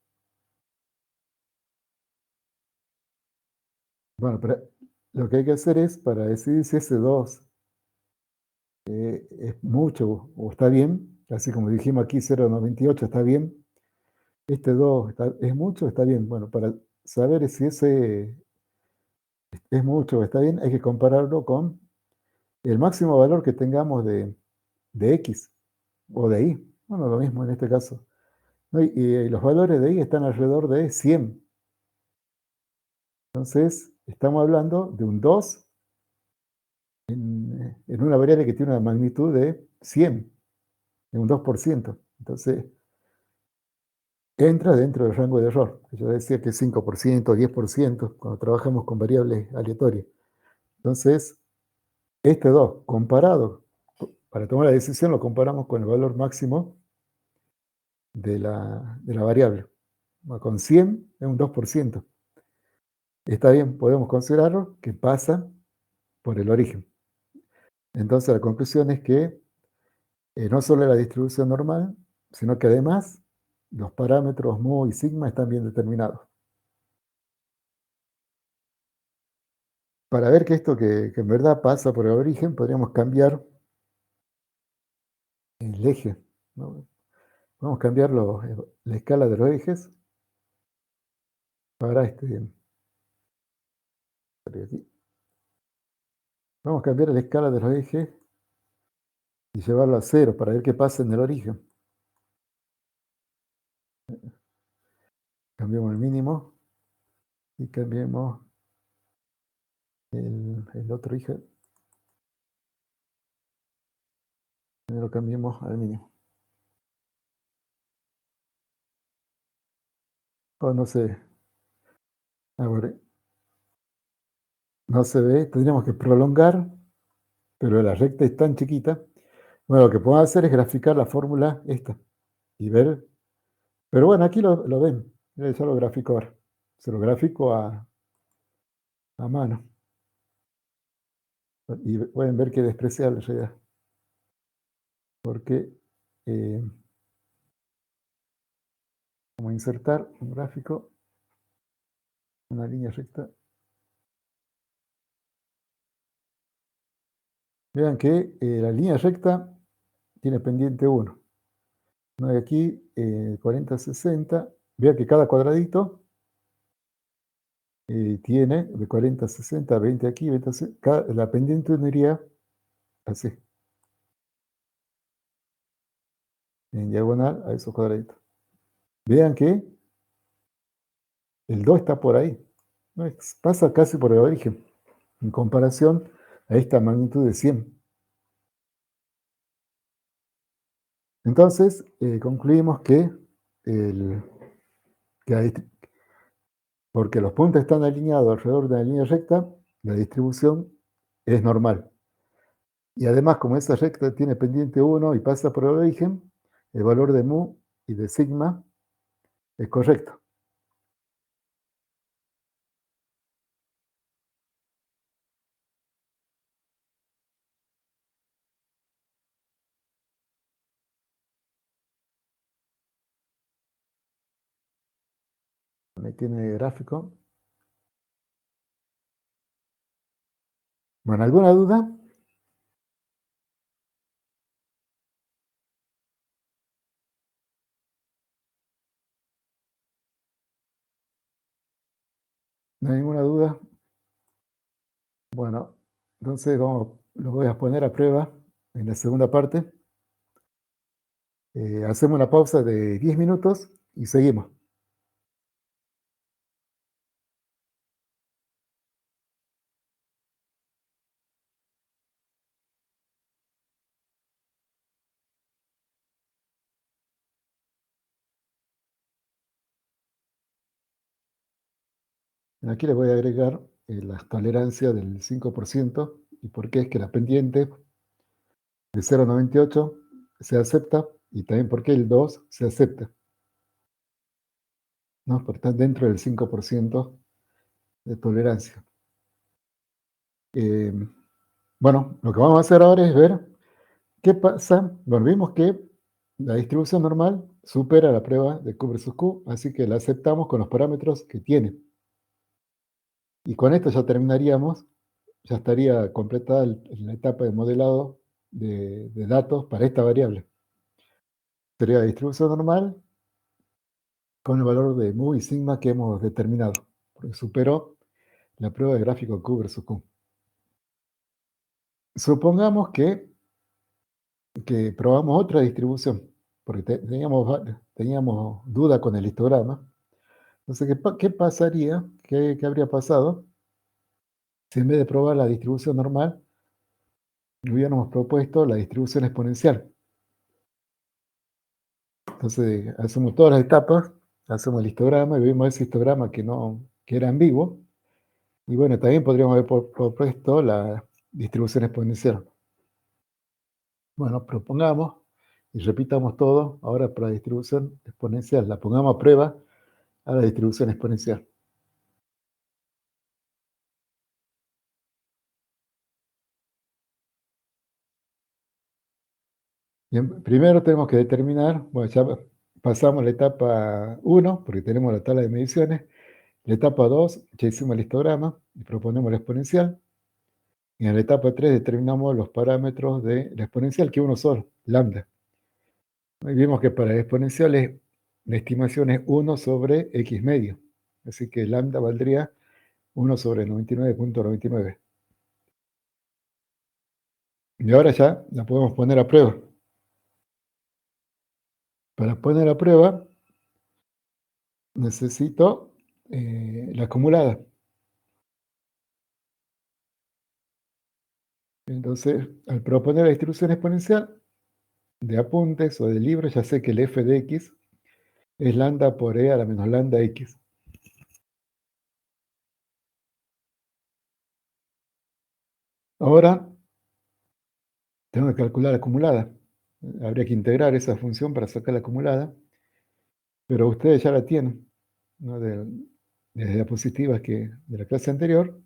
Bueno, pero lo que hay que hacer es, para decidir si ese 2 es mucho o está bien, así como dijimos aquí 0,98 está bien, este 2 es mucho o está bien. Bueno, para saber si ese es mucho o está bien, hay que compararlo con el máximo valor que tengamos de X o de Y. Bueno, lo mismo en este caso. ¿No? Y los valores de Y están alrededor de 100. Entonces, estamos hablando de un 2 en una variable que tiene una magnitud de 100, de un 2%. Entonces, entra dentro del rango de error. Yo decía que es 5%, 10%, cuando trabajamos con variables aleatorias. Entonces, este 2 comparado, para tomar la decisión, lo comparamos con el valor máximo de la variable. Con 100 es un 2%. Está bien, podemos considerarlo que pasa por el origen. Entonces, la conclusión es que no solo la distribución normal, sino que además los parámetros mu y sigma están bien determinados. Para ver que esto que en verdad pasa por el origen, podríamos cambiar el eje, ¿no? Vamos a cambiar la escala de los ejes para aquí. Vamos a cambiar la escala de los ejes y llevarlo a 0 para ver qué pasa en el origen. Cambiamos el mínimo y cambiemos el otro eje. Primero cambiemos al mínimo. Oh, no sé. Ahora, no se ve. Tendríamos que prolongar, pero la recta es tan chiquita. Bueno, lo que podemos hacer es graficar la fórmula esta y ver. Pero bueno, aquí lo ven. Ya lo grafico ahora. Se lo grafico a mano. Y pueden ver que es despreciable en realidad. Porque vamos a insertar un gráfico, una línea recta. Vean que la línea recta tiene pendiente 1. ¿No? Y aquí 40, 60. Vea que cada cuadradito tiene de 40 a 60, 20 aquí, 20 la pendiente 1 iría así, en diagonal a esos cuadraditos. Vean que el 2 está por ahí, ¿no? Pasa casi por el origen, en comparación a esta magnitud de 100. Entonces, concluimos que, porque los puntos están alineados alrededor de la línea recta, la distribución es normal. Y además, como esa recta tiene pendiente 1 y pasa por el origen, el valor de mu y de sigma es correcto. Ahí tiene el gráfico. Bueno, ¿alguna duda? ¿No hay ninguna duda? Bueno, entonces lo voy a poner a prueba en la segunda parte. Hacemos una pausa de 10 minutos y seguimos. Aquí le voy a agregar la tolerancia del 5% y por qué es que la pendiente de 0,98 se acepta y también por qué el 2 se acepta, ¿no? Porque está dentro del 5% de tolerancia. Bueno, lo que vamos a hacer ahora es ver qué pasa. Bueno, vimos que la distribución normal supera la prueba de Q versus Q, así que la aceptamos con los parámetros que tiene. Y con esto ya terminaríamos, ya estaría completada la etapa de modelado de datos para esta variable. Sería la distribución normal con el valor de mu y sigma que hemos determinado, porque superó la prueba de gráfico Q versus Q. Supongamos que probamos otra distribución, porque teníamos duda con el histograma. Entonces, ¿qué pasaría? ¿Qué habría pasado si en vez de probar la distribución normal, hubiéramos propuesto la distribución exponencial? Entonces, hacemos todas las etapas, hacemos el histograma y vemos ese histograma que era ambiguo. Y bueno, también podríamos haber propuesto la distribución exponencial. Bueno, propongamos y repitamos todo ahora para la distribución exponencial. La pongamos a prueba a la distribución exponencial. Bien, primero tenemos que determinar, bueno, ya pasamos la etapa 1, porque tenemos la tabla de mediciones. La etapa 2, ya hicimos el histograma y proponemos la exponencial. Y en la etapa 3 determinamos los parámetros de la exponencial, que uno solo, lambda. Y vimos que para exponenciales la estimación es 1 sobre x medio. Así que lambda valdría 1 sobre 99,99. Y ahora ya la podemos poner a prueba. Para poner a prueba necesito la acumulada. Entonces, al proponer la distribución exponencial de apuntes o de libros, ya sé que el f de x es lambda por e a la menos lambda x. Ahora tengo que calcular la acumulada. Habría que integrar esa función para sacar la acumulada, pero ustedes ya la tienen, ¿no? Desde diapositivas de la clase anterior,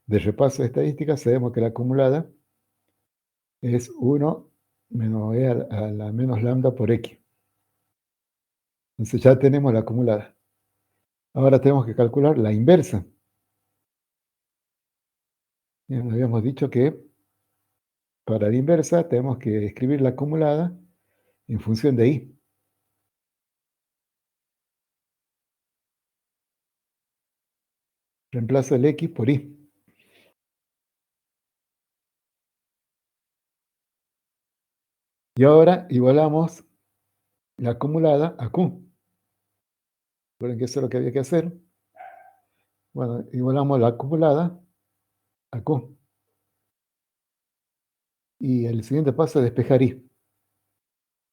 de repaso de estadística, sabemos que la acumulada es 1 menos e a la menos lambda por x. Entonces ya tenemos la acumulada. Ahora tenemos que calcular la inversa. Ya habíamos dicho que Para la inversa tenemos que escribir la acumulada en función de y. Reemplazo el x por y. Y ahora igualamos la acumulada a q. Recuerden que eso es lo que había que hacer. Bueno, igualamos la acumulada a q. Y el siguiente paso es despejar y.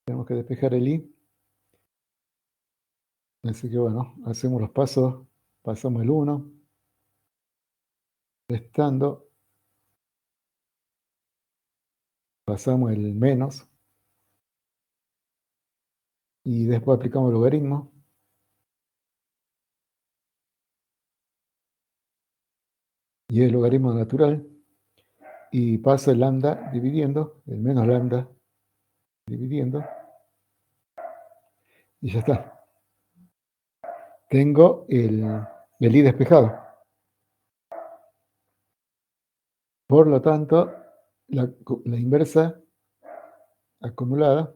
Tenemos que despejar el i. Así que bueno, hacemos los pasos. Pasamos el 1, restando, pasamos el menos y después aplicamos el logaritmo y el logaritmo natural y paso el lambda dividiendo, el menos lambda dividiendo y ya está. Tengo el i despejado. Por lo tanto, la inversa acumulada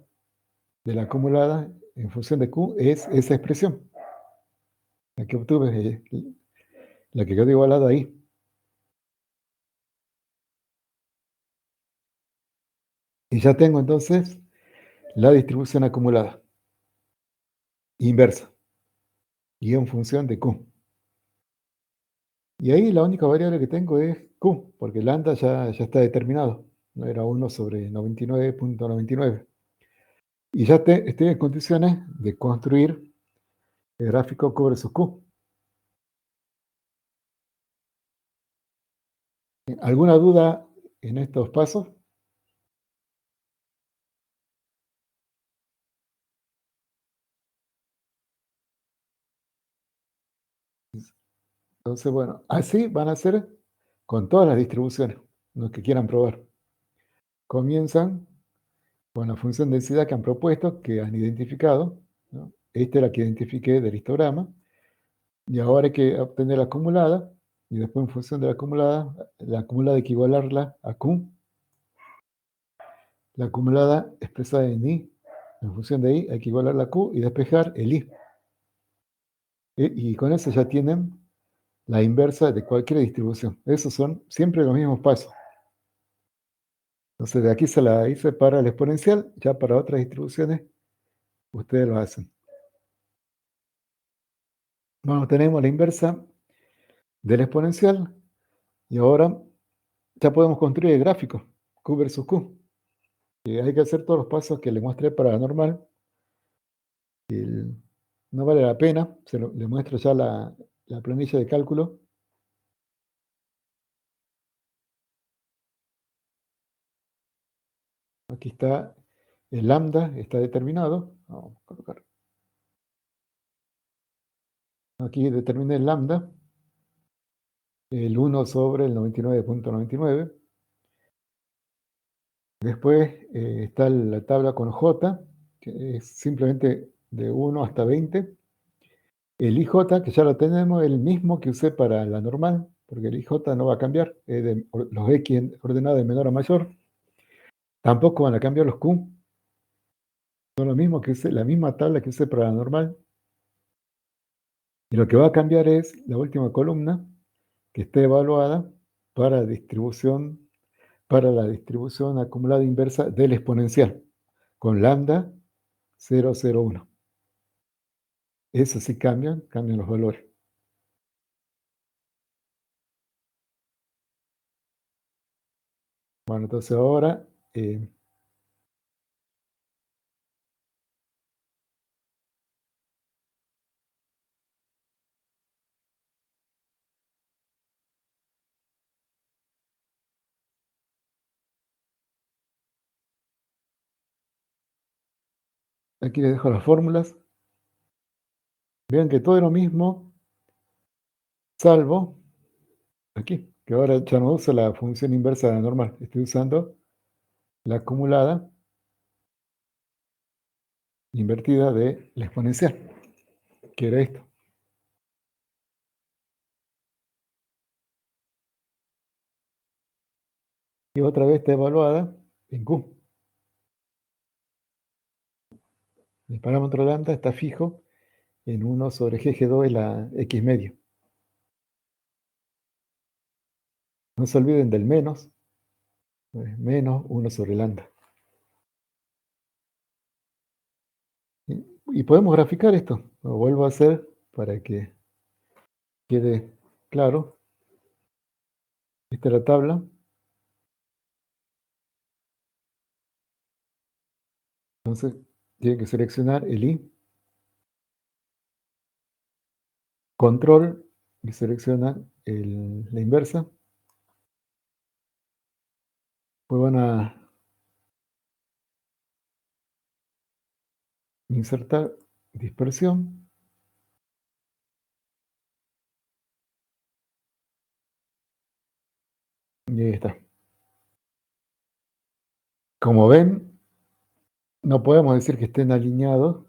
de la acumulada en función de q es esa expresión, la que obtuve, la que quedó igualada ahí. Y ya tengo entonces la distribución acumulada inversa y en función de q. Y ahí la única variable que tengo es q, porque el lambda ya está determinado. No era 1 sobre 99.99. Y ya estoy en condiciones de construir el gráfico Q versus Q. ¿Alguna duda en estos pasos? Entonces, bueno, así van a ser con todas las distribuciones, los que quieran probar. Comienzan con la función densidad que han propuesto, que han identificado, ¿no? Esta es la que identifiqué del histograma. Y ahora hay que obtener la acumulada, y después en función de la acumulada hay que igualarla a Q. La acumulada expresada en I, en función de I, hay que igualarla a Q y despejar el I. Y con eso ya tienen la inversa de cualquier distribución. Esos son siempre los mismos pasos. Entonces de aquí se la hice para el exponencial, ya para otras distribuciones ustedes lo hacen. Bueno, tenemos la inversa del exponencial y ahora ya podemos construir el gráfico, Q versus Q. Y hay que hacer todos los pasos que le mostré para la normal. No vale la pena, le muestro ya la planilla de cálculo. Aquí está el lambda, está determinado. Vamos a colocar. Aquí determiné el lambda, el 1 sobre el 99.99. Después está la tabla con J, que es simplemente de 1 hasta 20. El IJ, que ya lo tenemos, es el mismo que usé para la normal, porque el IJ no va a cambiar, es los X ordenados de menor a mayor. Tampoco van a cambiar los Q. Son lo mismo que usé, la misma tabla que usé para la normal. Y lo que va a cambiar es la última columna, que esté evaluada para la distribución acumulada inversa del exponencial, con lambda 0,01. Eso sí cambian los valores. Bueno, entonces ahora aquí les dejo las fórmulas. Vean que todo es lo mismo, salvo aquí, que ahora ya no uso la función inversa de la normal. Estoy usando la acumulada invertida de la exponencial, que era esto. Y otra vez está evaluada en Q. El parámetro lambda está fijo en 1 sobre GG2 es la X medio. No se olviden del menos, menos 1 sobre lambda. Y podemos graficar esto. Lo vuelvo a hacer para que quede claro. Esta es la tabla. Entonces, tienen que seleccionar el I, control, y seleccionan la inversa. Pues van a insertar dispersión. Y ahí está. Como ven, no podemos decir que estén alineados,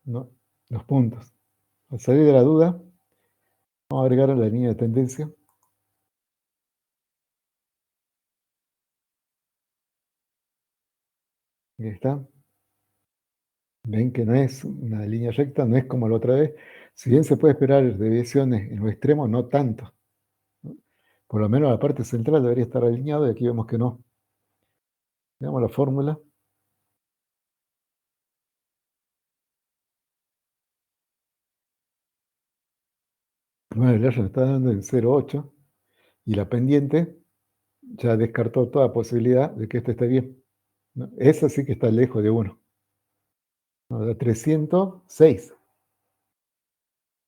¿no?, los puntos. Al salir de la duda, vamos a agregar a la línea de tendencia. Ahí está. Ven que no es una línea recta, no es como la otra vez. Si bien se puede esperar deviaciones en los extremos, no tanto, ¿no? Por lo menos la parte central debería estar alineado y aquí vemos que no. Veamos la fórmula. Bueno, el R nos está dando en 0,8 y la pendiente ya descartó toda posibilidad de que este esté bien, ¿no? Esa sí que está lejos de 1. Nos da 306.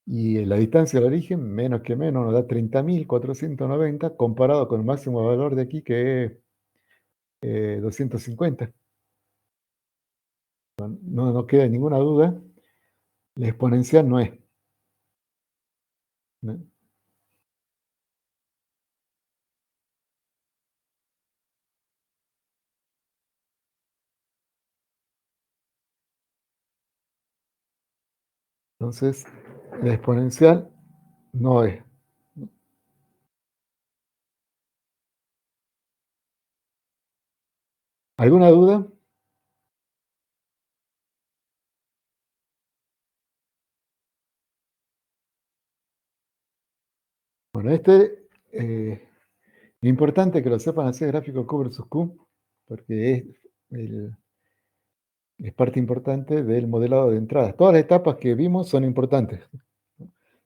Y la distancia al origen, menos que menos, nos da 30.490 comparado con el máximo valor de aquí que es 250. No queda ninguna duda, la exponencial no es, ¿no? Entonces, la exponencial no es. ¿Alguna duda? Bueno, es importante que lo sepan hacer gráfico Q versus Q, porque es parte importante del modelado de entradas. Todas las etapas que vimos son importantes,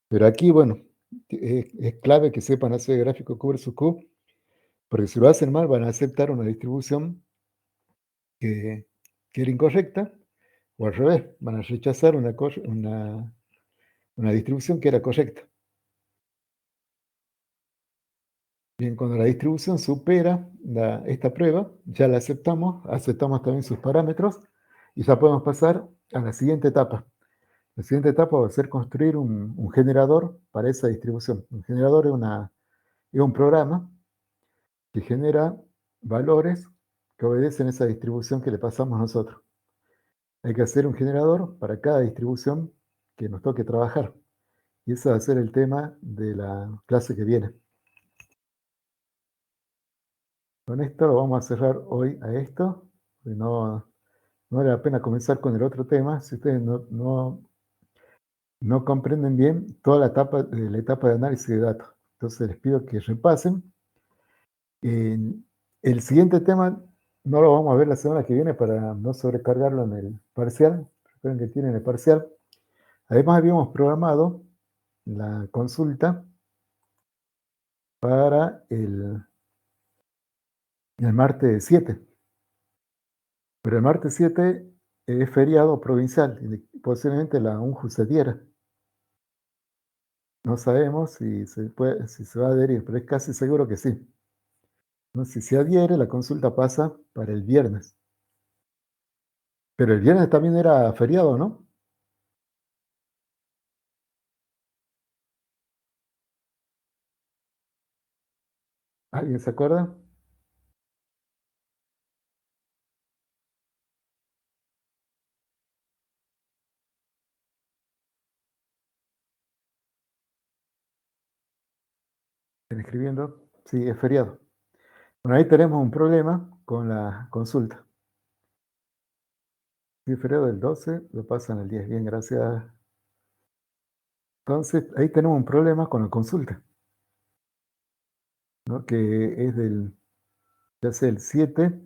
pero aquí, bueno, es clave que sepan hacer gráfico Q versus Q, porque si lo hacen mal van a aceptar una distribución que, que era incorrecta, o al revés, van a rechazar una distribución que era correcta. Bien, cuando la distribución supera esta prueba, ya la aceptamos también sus parámetros y ya podemos pasar a la siguiente etapa. La siguiente etapa va a ser construir un generador para esa distribución. Un generador es un programa que genera valores que obedecen esa distribución que le pasamos nosotros. Hay que hacer un generador para cada distribución que nos toque trabajar. Y ese va a ser el tema de la clase que viene. Con esto lo vamos a cerrar hoy a esto. No vale la pena comenzar con el otro tema si ustedes no comprenden bien toda la etapa de análisis de datos. Entonces les pido que repasen. El siguiente tema no lo vamos a ver la semana que viene para no sobrecargarlo en el parcial. Recuerden que tienen el parcial. Además habíamos programado la consulta para el martes 7. Pero el martes 7 es feriado provincial y posiblemente la UNJU se diera. No sabemos si se va a adherir, pero es casi seguro que sí. ¿No? Si se adhiere, la consulta pasa para el viernes. Pero el viernes también era feriado, ¿no? ¿Alguien se acuerda? ¿Están escribiendo? Sí, es feriado. Bueno, ahí tenemos un problema con la consulta. Si feriado del 12, lo pasan al 10. Bien, gracias. Entonces, ahí tenemos un problema con la consulta, ¿no? Que es ya sea el 7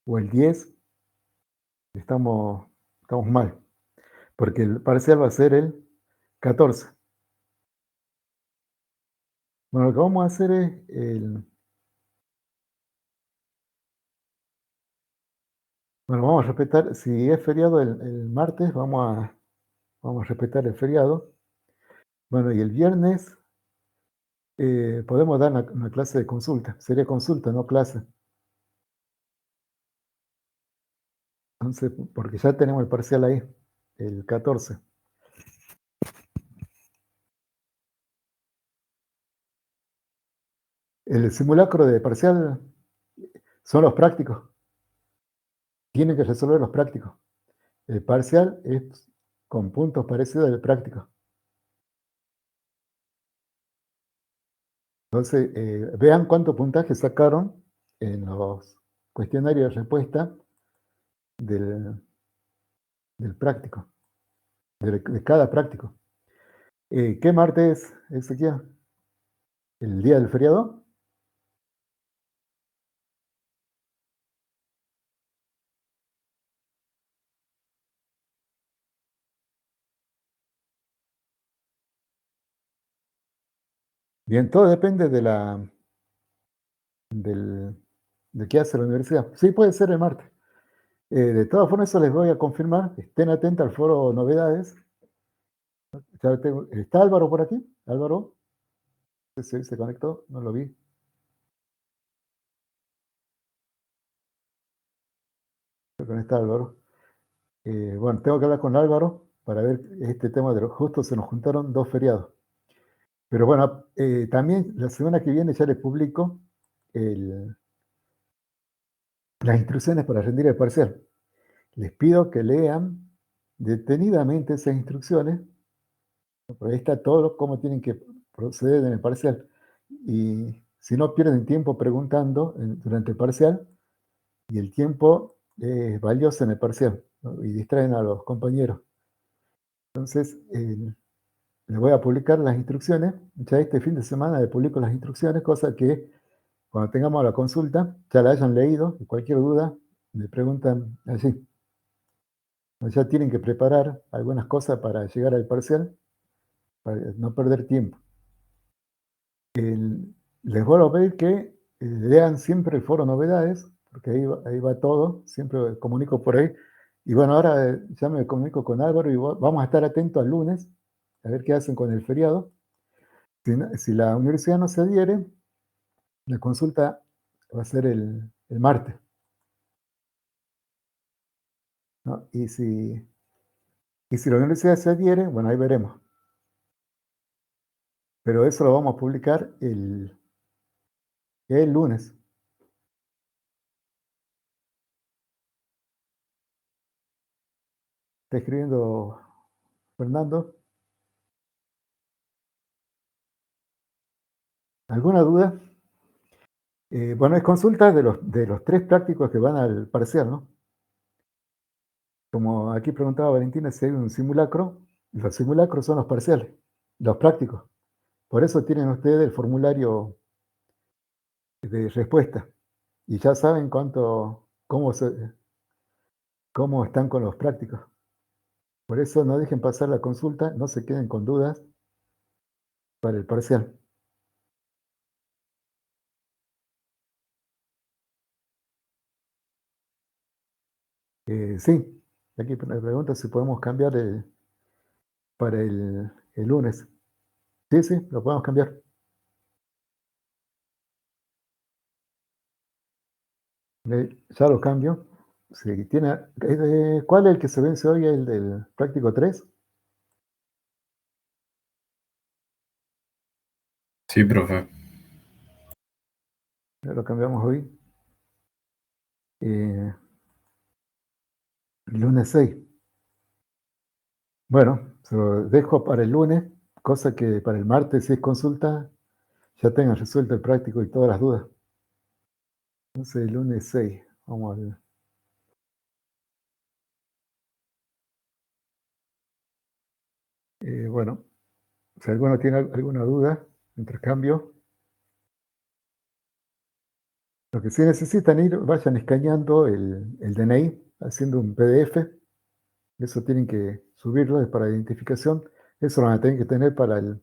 o el 10, estamos, estamos mal, porque el parcial va a ser el 14. Bueno, lo que vamos a hacer es, bueno, vamos a respetar, si es feriado el martes, vamos a respetar el feriado. Bueno, y el viernes podemos dar una clase de consulta, sería consulta, no clase. Entonces, porque ya tenemos el parcial ahí, el 14. El simulacro de parcial son los prácticos, tienen que resolver los prácticos. El parcial es con puntos parecidos al práctico. Entonces, vean cuánto puntaje sacaron en los cuestionarios de respuesta del, del práctico, de cada práctico. ¿Qué martes es, Ezequiel? ¿El día del feriado? Bien, todo depende del, de qué hace la universidad. Sí, puede ser el martes. De todas formas, eso les voy a confirmar. Estén atentos al foro novedades. ¿Está Álvaro por aquí? Álvaro, sí, se conectó, no lo vi. Creo que no está Álvaro. Bueno, tengo que hablar con Álvaro para ver este tema de los justos. Se nos juntaron dos feriados. Pero bueno, también la semana que viene ya les publico las instrucciones para rendir el parcial. Les pido que lean detenidamente esas instrucciones. Por ahí está todo cómo tienen que proceder en el parcial. Y si no pierden tiempo preguntando durante el parcial, y el tiempo es valioso en el parcial, ¿no? Y distraen a los compañeros. Entonces, les voy a publicar las instrucciones. Ya este fin de semana les publico las instrucciones, cosa que cuando tengamos la consulta ya la hayan leído y cualquier duda me preguntan allí. Ya tienen que preparar algunas cosas para llegar al parcial, para no perder tiempo. Les vuelvo a pedir que lean siempre el foro novedades, porque ahí va todo, siempre comunico por ahí. Y bueno, ahora ya me comunico con Álvaro y vamos a estar atentos al lunes, a ver qué hacen con el feriado. Si la universidad no se adhiere, la consulta va a ser el martes, ¿no? Y si la universidad se adhiere, bueno, ahí veremos. Pero eso lo vamos a publicar el lunes. Está escribiendo Fernando. ¿Alguna duda? Bueno, es consulta de los tres prácticos que van al parcial, ¿no? Como aquí preguntaba Valentina si hay un simulacro, los simulacros son los parciales, los prácticos. Por eso tienen ustedes el formulario de respuesta y ya saben cómo están con los prácticos. Por eso no dejen pasar la consulta, no se queden con dudas para el parcial. Sí, aquí me pregunta si podemos cambiar para el lunes. Sí, sí, lo podemos cambiar. Ya lo cambio. Si tiene, ¿cuál es el que se vence hoy? ¿El del práctico 3? Sí, profe. Ya lo cambiamos hoy. Eh, lunes 6. Bueno, se lo dejo para el lunes, cosa que para el martes, si es consulta, ya tengan resuelto el práctico y todas las dudas. Entonces el lunes 6. Vamos a ver. Bueno, si alguno tiene alguna duda, intercambio. Lo que sí necesitan ir, vayan escaneando el DNI, haciendo un PDF. Eso tienen que subirlo, es para identificación. Eso lo van a tener que tener para el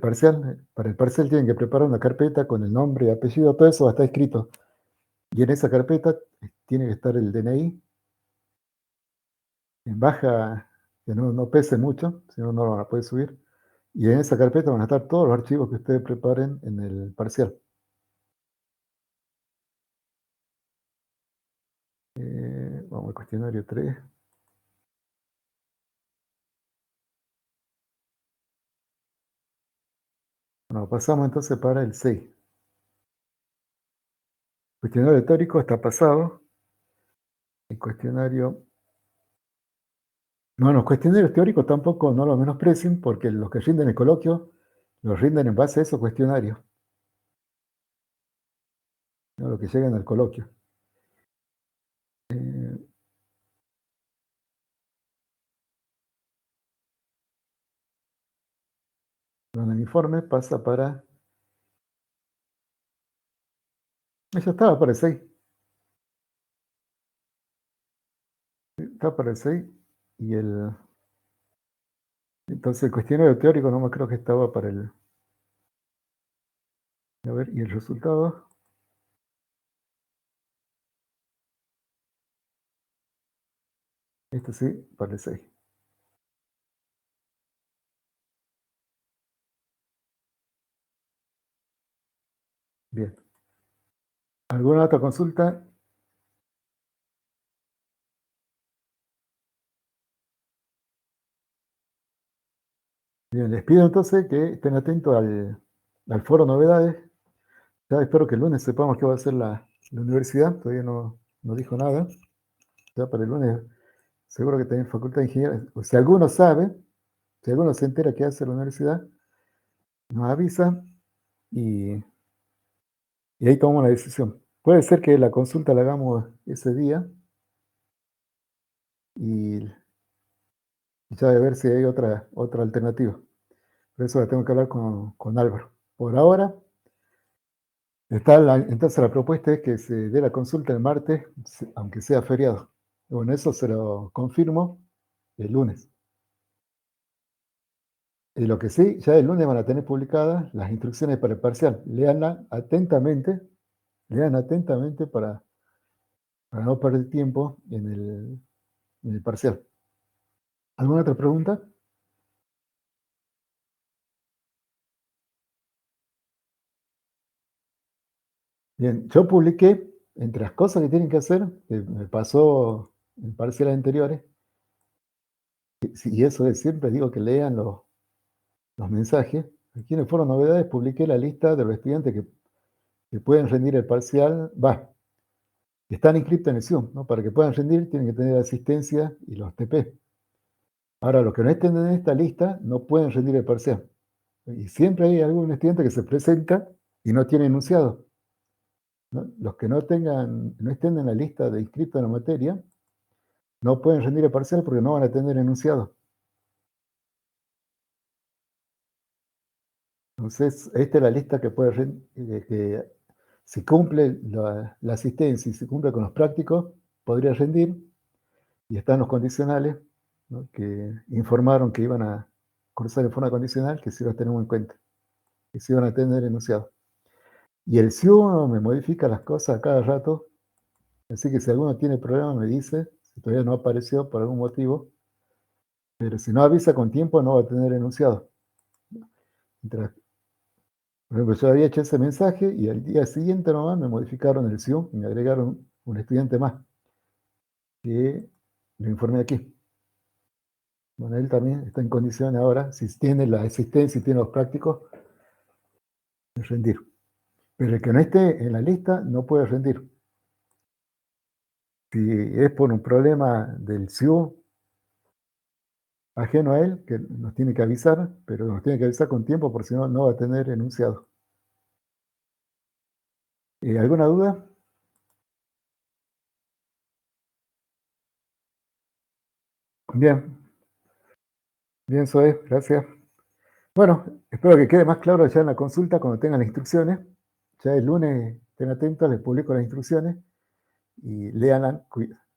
parcial. Para el parcial tienen que preparar una carpeta con el nombre y apellido, todo eso va a estar escrito. Y en esa carpeta tiene que estar el DNI en baja, que no pese mucho, si no, no lo van a poder subir. Y en esa carpeta van a estar todos los archivos que ustedes preparen en el parcial. Vamos al cuestionario 3. Bueno, pasamos entonces para el 6. El cuestionario teórico está pasado. El cuestionario. No, los cuestionarios teóricos tampoco no los menosprecien porque los que rinden el coloquio los rinden en base a esos cuestionarios, no los que llegan al coloquio. Eh, bueno, el informe pasa para. Ya estaba para el 6. Está para el 6. Y entonces el cuestionario teórico no me creo que estaba para el. A ver, y el resultado. Este sí, para el 6. Bien. ¿Alguna otra consulta? Bien, les pido entonces que estén atentos al foro novedades. Ya espero que el lunes sepamos qué va a hacer la universidad. Todavía no dijo nada. Ya para el lunes seguro que también Facultad de Ingeniería. O si alguno sabe, si alguno se entera qué hace la universidad, nos avisa y, y ahí tomamos la decisión. Puede ser que la consulta la hagamos ese día y ya de ver si hay otra alternativa. Por eso la tengo que hablar con Álvaro. Por ahora, entonces la propuesta es que se dé la consulta el martes, aunque sea feriado. Bueno, eso se lo confirmo el lunes. Y lo que sí, ya el lunes van a tener publicadas las instrucciones para el parcial. Lean atentamente para no perder tiempo en el parcial. ¿Alguna otra pregunta? Bien, yo publiqué, entre las cosas que tienen que hacer, que me pasó en parciales anteriores, y eso es, siempre digo que lean los mensajes. Aquí en el foro novedades publiqué la lista de los estudiantes que pueden rendir el parcial, que están inscritos en el Zoom, ¿no? Para que puedan rendir tienen que tener asistencia y los TP. Ahora, los que no estén en esta lista no pueden rendir el parcial. Y siempre hay algún estudiante que se presenta y no tiene enunciado, ¿no? Los que no estén en la lista de inscritos en la materia, no pueden rendir el parcial porque no van a tener enunciado. Entonces, esta es la lista que que si cumple la asistencia y si cumple con los prácticos, podría rendir, y están los condicionales, ¿no? Que informaron que iban a cursar en forma condicional, que sí los tenemos en cuenta, que sí van a tener enunciado. Y el SIU me modifica las cosas a cada rato, así que si alguno tiene problema me dice, si todavía no apareció por algún motivo, pero si no avisa con tiempo no va a tener enunciado. Por ejemplo, yo había hecho ese mensaje y al día siguiente nomás me modificaron el SIU y me agregaron un estudiante más, que lo informé aquí. Bueno, él también está en condiciones ahora, si tiene la asistencia y tiene los prácticos, de rendir. Pero el que no esté en la lista no puede rendir. Si es por un problema del SIU ajeno a él, que nos tiene que avisar, pero nos tiene que avisar con tiempo, porque si no, no va a tener enunciado. ¿Alguna duda? Bien, bien, Zoe, gracias. Bueno, espero que quede más claro ya en la consulta cuando tengan las instrucciones. Ya el lunes estén atentos, les publico las instrucciones y léanlas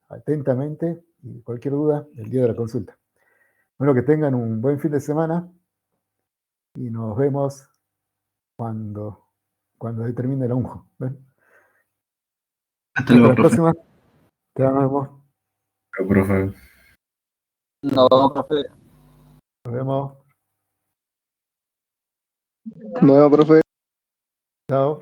atentamente y cualquier duda el día de la consulta. Bueno, que tengan un buen fin de semana y nos vemos cuando determine la UNJO. ¿Ven? Hasta Hasta luego, la profe. próxima. Te vemos. Chao, profe. No, profe. Nos vemos. Nuevo, profe. Chao.